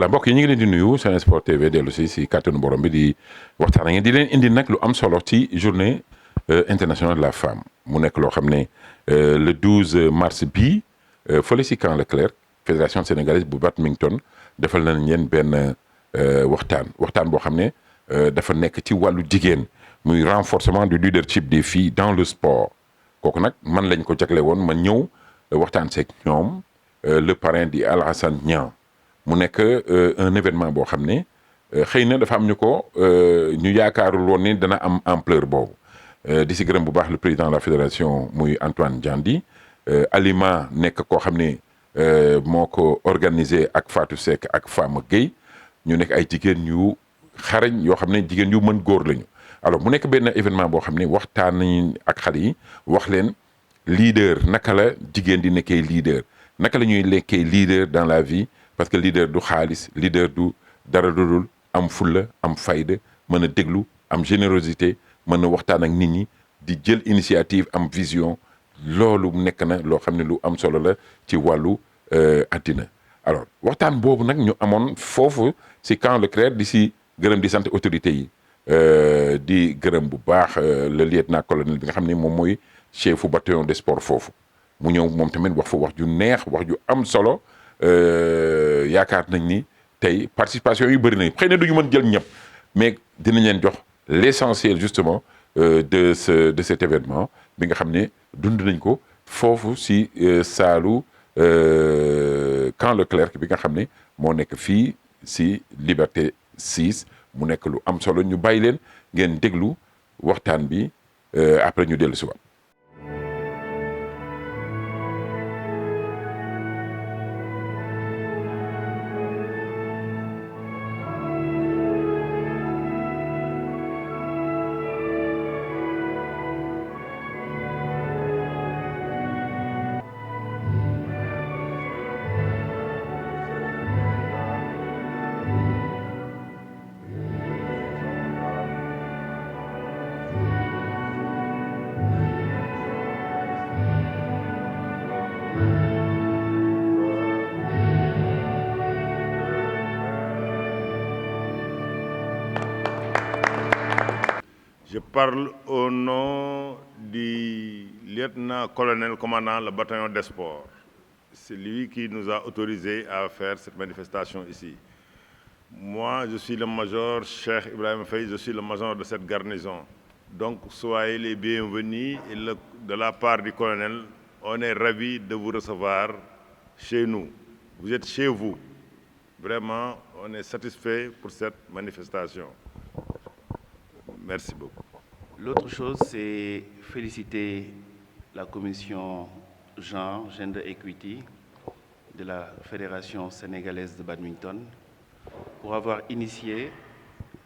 voilà mbokk yi ñu ngi leen di nuyu Sen Sport TV dellu si kàttanu borom bi di waxtaan ak ngeen di leen indi nag lu am solo ci journée internationale de la femme mu nekk loo xam ne le 12 mars bii fële si Camp Leclerc fédération sénégalaise bu badminton defal nañ leen benn waxtaan boo xam ne dafa nekk ci wàllu jigéen muy renforcement du leadership des filles dans le sport kooku nag man lañ ko jagle woon ma ñëw waxtaan seeg ñoom le parrain di Alassane Niang mu nekk un événement boo xam ne xëy na dafa am ñu yaakaarul woon ni dana am ampleur boobu di si gërëm bu baax le président de la fédération muy Antoine Diandi Alima nekk koo xam ne moo ko organisé ak Fatou Seck ak Fama Gueye ñu nekk ay jigéen yu xarañ yoo xam ne jigéen yu mën góor lañu alors mu nekk benn événement boo xam ne waxtaan nañu ak xale yi wax leen leader naka la jigéen di nekkee leader naka la ñuy lekkee leader dans la vie parce que leader du xaalis leader du dara dudul am fulla am fayda mën a déglu am générosité mën a waxtaan ak nit ñi di jël initiative am vision loolu nekk na loo xam ne lu am solo la ci wàllu àddina alors waxtaan boobu nag ñu amoon foofu si Camp Leclerc di si gërëm di sant autorités yi di gërëm bu baax le lieutenant-colonel bi nga xam ne moom mooy chefu bataillon de sport foofu mu ñëw moom tamit wax fa wax ju neex wax ju am solo yaakaar nañ ni tey participation yu bëri nañ xëy na du ñu mën jël ñëpp mais dinañ leen jox l'essentiel justement de cet événement bi nga xam ne dund nañ ko foofu si saalu Camp Leclerc bi nga xam ne moo nekk fii si Liberté 6 mu nekk lu am solo ñu bàyyi leen ngeen déglu waxtaan bi après ñu dellu si waat. Je parle au nom du lieutenant-colonel commandant le bataillon des sports. C'est lui qui nous a autorisés à faire cette manifestation ici. Moi, je suis le major Cheikh Ibrahim Faye, je suis le major de cette garnison. Donc, soyez les bienvenus et de la part du colonel, on est ravis de vous recevoir chez nous. Vous êtes chez vous. Vraiment, on est satisfait pour cette manifestation. Merci beaucoup. L'autre chose, c'est féliciter la commission genre, Gender Equity de la Fédération sénégalaise de badminton pour avoir initié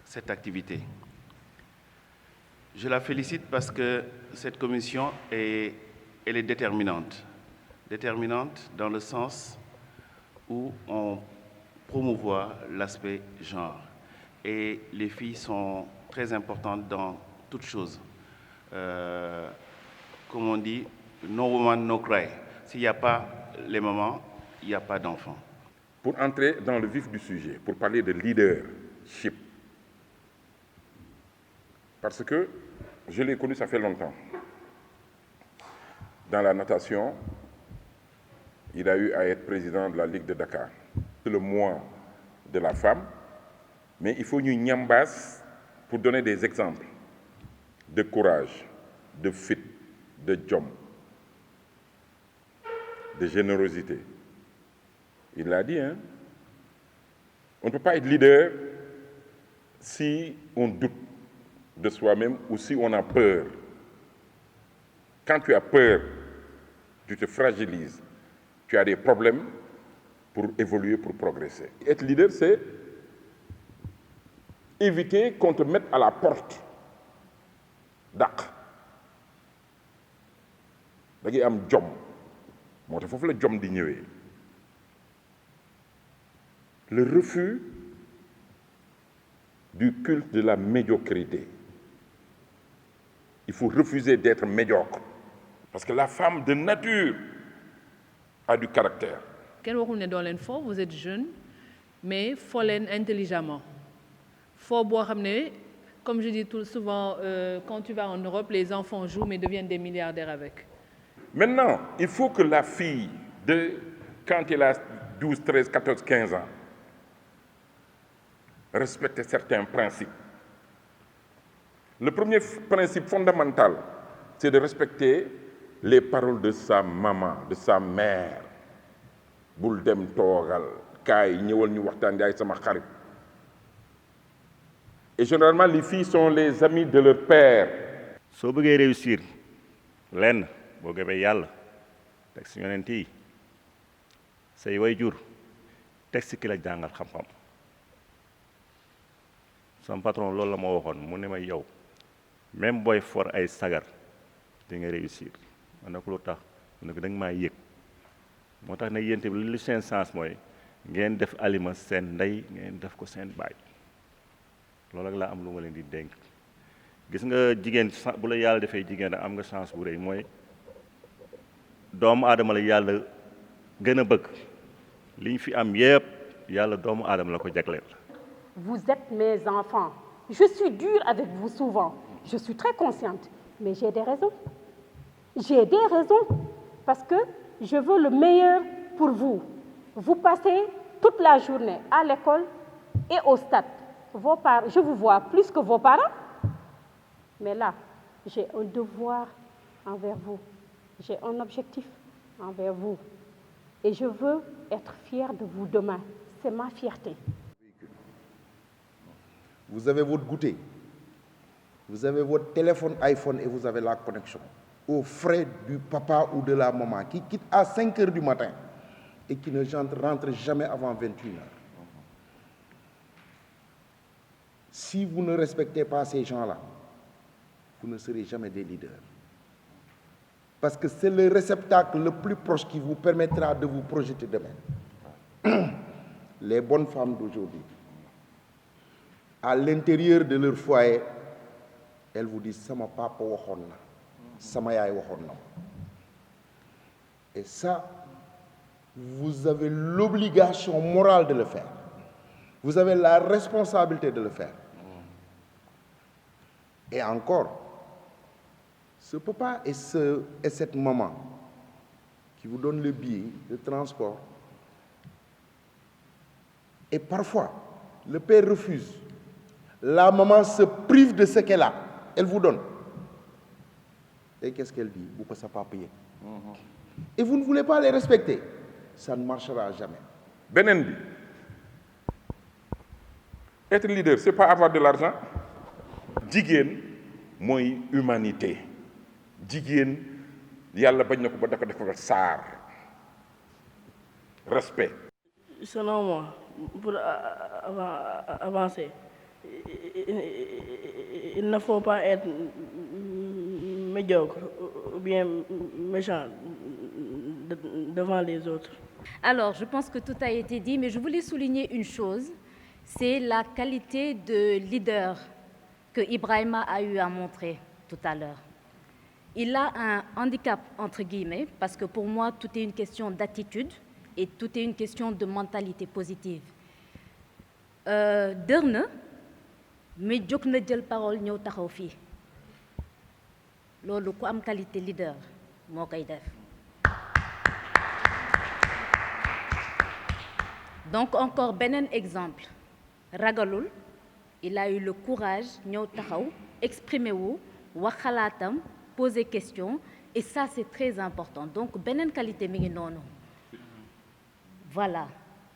cette activité. Je la félicite parce que cette commission elle est déterminante. Déterminante dans le sens où on promouvoit l'aspect genre. Et les filles sont très importante dans toute chose. Comme on dit, no woman, no cry. S'il n'y a pas les mamans, il n'y a pas d'enfants. Pour entrer dans le vif du sujet, pour parler de leadership, parce que je l'ai connu, ça fait longtemps. Dans la natation, il a eu à être président de la Ligue de Dakar. C'est le mois de la femme, mais il faut ñu ñambaas pour donner des exemples de courage, de fit, de jom, de générosité. Il l'a dit, hein? On ne peut pas être leader si on doute de soi-même ou si on a peur. Quand tu as peur, tu te fragilises, tu as des problèmes pour évoluer, pour progresser. Être leader, c'est éviter qu'on te mette à la porte dàq da ngay am jom moo tax foofu la jom di ñëwee le refus du culte de la médiocrité. Il faut refuser d'être médiocre parce que la femme de nature a du caractère. kenn waxul ne doo leen fo, vous êtes jeune mais fo leen intelligemment foo boo xam ne comme je dis tout souvent quand tu vas en Europe les enfants jouent mais deviennent des milliardaires avec. Maintenant, il faut que la fille quand elle a 12, 13, 14, 15 ans respecte certains principes. Le premier principe fondamental, c'est de respecter les paroles de sa maman, de sa mère. Bul dem toogal kaay ñëwal ñu waxtaan yaay sama xarit. Et généralement, les filles sont les amies de leur père. soo bëggee réussir lenn boo gëmee yàlla teg si yonent yi say waajur teg si ki la jàngal xam-xam sama patron loolu la ma waxoon mu ne ma yow même booy for ay sagar di nga réussir ma ne ko lu tax mu ne ko da nga maa yëg moo tax nag yéen tamit li seen sens mooy ngeen def alima seen ndey ngeen def ko seen baay loolu ak laa am lu ma leen di dénk gis nga jigéen bu la yàlla defee jigéen am nga chance bu rëy mooy doomu aadama la yàlla gën a bëgg li ñu fi am yépp yàlla doomu aadama la ko jagleel. Vous êtes mes enfants. Je suis dure avec vous souvent. Je suis très consciente. Mais j'ai des raisons. J'ai des raisons. Parce que je veux le meilleur pour vous. Vous passez toute la journée à l'école et au stade. Je vous vois plus que vos parents. Mais là, j'ai un devoir envers vous. J'ai un objectif envers vous. Et je veux être fière de vous demain. C'est ma fierté. Vous avez votre goûter, vous avez votre téléphone iPhone et vous avez la connexion aux frais du papa ou de la maman qui quitte à 5 heures du matin et qui ne rentre jamais avant 21 heures. Si vous ne respectez pas ces gens-là, vous ne serez jamais des leaders. Parce que c'est le réceptacle le plus proche qui vous permettra de vous projeter demain. Les bonnes femmes d'aujourd'hui, à l'intérieur de leur foyer, elles vous disent « Sama papa waxoon na, sama yaay waxoon na ». Et ça, vous avez l'obligation morale de le faire. Vous avez la responsabilité de le faire. Et encore, ce papa et cette maman qui vous donnent le billet de transport, et parfois, le père refuse. La maman se prive de ce qu'elle a. Elle vous donne. Et qu'est-ce qu'elle dit? Vous ne pouvez pas payer. Et vous ne voulez pas les respecter. Ça ne marchera jamais. Benen bi, être leader, c'est pas avoir de l'argent. Jigéen mooy humanité. Jigéen yàlla bañ na ko ba dafa def saar. Respect. Selon moi, pour avancer, il ne faut pas être médiocre ou bien méchant devant les autres. Alors, je pense que tout a été dit, mais je voulais souligner une chose, c'est la qualité de leader que Ibrahima a eu à montrer tout à l'heure. Il a un handicap, entre guillemets, parce que pour moi, tout est une question d'attitude et tout est une question de mentalité positive. Dër na mais jóg na jël parole ñëw taxaw fii loolu ku am qualité leader moo koy def. Donc encore beneen exemple ragalul, il a eu le courage ñëw taxaw exprimer wu wax xalaatam poser question et ça c'est très important. Donc beneen qualité mi ngi noonu. Voilà,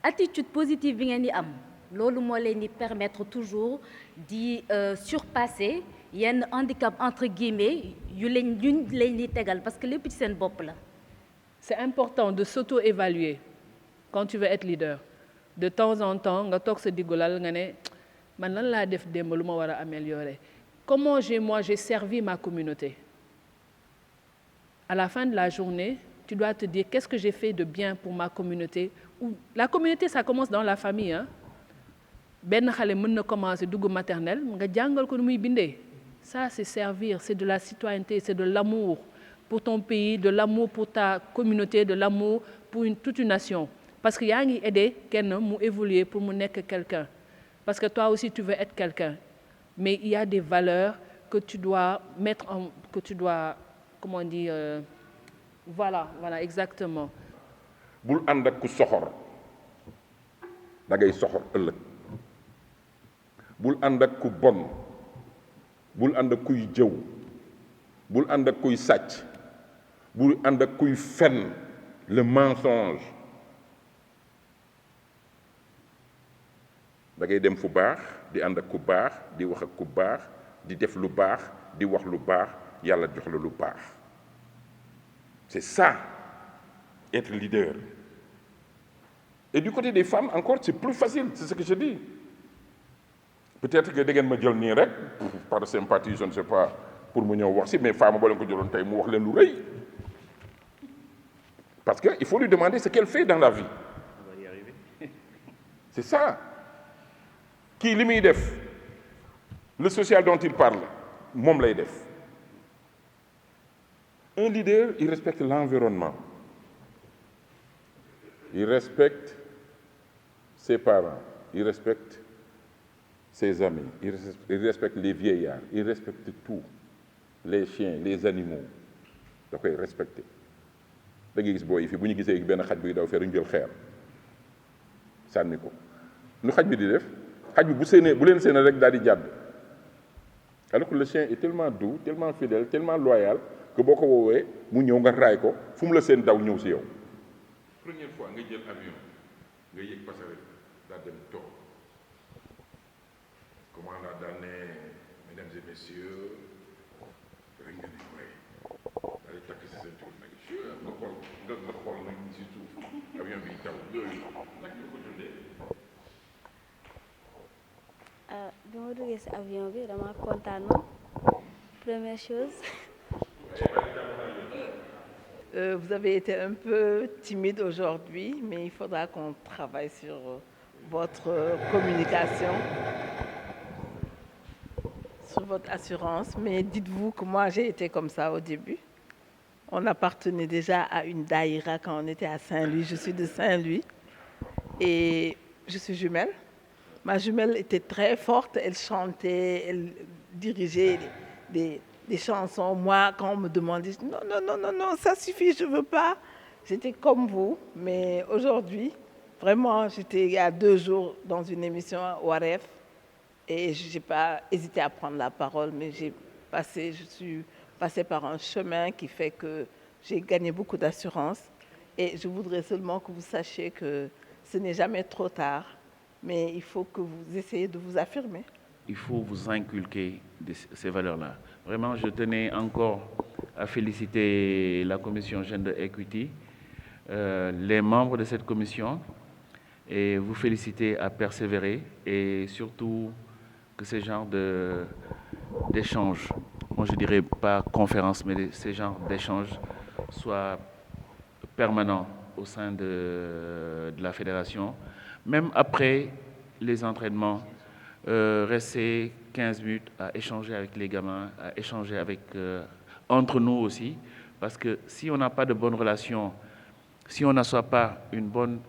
attitude positive bi ngeen di am loolu moo leen di permettre toujours di surpasser yenn handicap entre guillemets yu leen di tegal parce que lépp ci seen bopp la. C'est important de s'auto-évaluer quand tu veux être leader. De temps en temps nga toog sa digulal nga ne man lan laa def démb lu ma war a améliorer. Comment j'ai servi ma communauté. À la fin de la journée, tu dois te dire qu'est-ce que j'ai fait de bien pour ma communauté. La communauté, ça commence dans la famille, hein. Ben xale mën na commencer dugg maternelle nga jàngal ko nu muy bindee. Ça c'est servir, c'est de la citoyenneté, c'est de l'amour pour ton pays, de l'amour pour ta communauté, de l'amour pour toute une nation. parce que yaa ngi aider kenn mu évoluer pour mu nekk quelqu'un parce que toi aussi tu veux être quelqu'un mais il y a des valeurs que tu dois comment on dit voilà exactement. bul ànd ak ku soxor da ngay soxor ëllëg bul ànd ak ku bon bul ànd ak kuy jëw bul ànd ak kuy sàcc bul ànd ak kuy fen le mensonge da ngay dem fu baax di ànd ak ku baax di wax ak ku baax di def lu baax di wax lu baax yàlla jox la lu baax c'est ça être leader. Et du côté des femmes encore c'est plus facile, c'est ce que je dis. Peut-être que da ngeen ma jël nii rek par sympathie je ne sais pas pour mu ñëw wax si mais femme boo leen ko jëloon tey mu wax leen lu rëy parce que il faut lui demander ce qu'elle fait dans la vie. On va y arriver. C'est ça. Kii li muy def le social dont il parle moom lay def. Un leader il respecte l'environnement. Il respecte ses parents, il respecte ses amis, il respecte les vieillards, il respecte tout, les chiens, les animaux da koy respecté da ngay gis booy yi fii bu ñu gisee benn xaj buy daw fee ñu jël xeer sànni ko nu xaj bi di def xaj bi bu leen séenee rek daal di jàdd alors que le chien est tellement doux, tellement fidèle, tellement loyal que boo ko woowee mu ñëw nga raay ko fu mu la seen daw ñëw si yow. Première fois nga jël avion nga yëg passager daa dem toog commandant daal ne mesdames et messieurs rek nga ne way daal di takk si seen tur nag nga xool nag si suuf avion bi taw yooyu nag nga ko dundee. bi ma duggee si avion bi dama kontaan na première chose. Vous avez été un peu timide aujourd'hui, mais il faudra qu'on travaille sur votre communication, sur votre assurance. Mais dites-vous que moi, j'ai été comme ça au début. On appartenait déjà à une daïra quand on était à Saint-Louis. Je suis de Saint-Louis et je suis jumelle. Ma jumelle était très forte, elle chantait, elle dirigeait des chansons. Moi, quand on me demandait, non, ça suffit, je ne veux pas. J'étais comme vous, mais aujourd'hui, vraiment, j'étais il y a 2 jours dans une émission à ORF et je n'ai pas hésité à prendre la parole, mais je suis passée par un chemin qui fait que j'ai gagné beaucoup d'assurance et je voudrais seulement que vous sachiez que ce n'est jamais trop tard, mais il faut que vous essayiez de vous affirmer. Il faut vous inculquer ces valeurs-là. Vraiment, je tenais encore à féliciter la commission Gender Equity, les membres de cette commission, et vous féliciter à persévérer et surtout que ce genre d'échanges, moi je dirais pas conférence, mais ces genres d'échanges soient permanents au sein de la fédération. Même après les entraînements, rester 15 minutes à échanger avec les gamins, à échanger avec entre nous aussi, parce que si on n'a pas de bonnes relations, si on n'assoit pas une bonne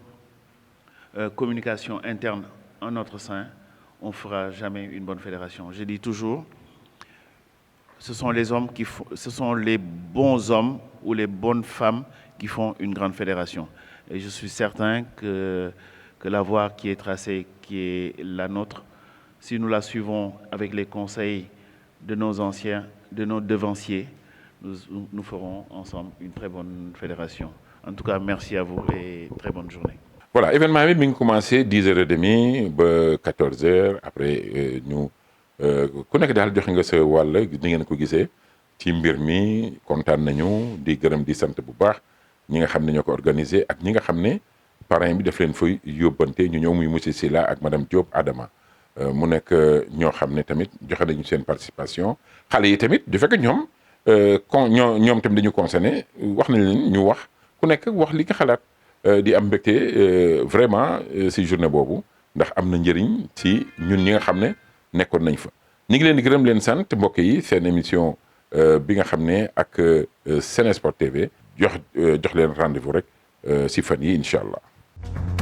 communication interne en notre sein, on ne fera jamais une bonne fédération. Je dis toujours, ce sont les bons hommes ou les bonnes femmes qui font une grande fédération. Et je suis certain que la voie qui est tracée, qui est la nôtre, si nous la suivons avec les conseils de nos anciens, de nos devanciers, nous ferons ensemble une très bonne fédération. En tout cas, merci à vous et très bonne journée. Voilà, événement bi mi ngi commencé 10h30 ba 14h après ñu ku nekk daal joxe nga sa wàll ni ngeen ko gisee ci mbir mi kontaan nañu di gërëm di sant bu baax ñi nga xam ne ñoo ko organisé ak ñi nga xam ne parrain bi daf leen fay yóbbante ñu ñëw muy monsieur Sylla ak madame Diop Adama mu nekk ñoo xam ne tamit joxe nañu seen participation xale yi tamit du fekk ñoom ñoom tamit dañu concerné wax nañ leen ñu wax ku nekk wax li nga xalaat di am mbégte vraiment si journée boobu ndax am na njëriñ ci ñun ñi nga xam ne nekkoon nañ fa ñu ngi leen di gërëm leen sant mbokk yi seen émission bi nga xam ne ak Sen Sport TV jox leen rendez-vous rek si fan yi incha allah. Merci.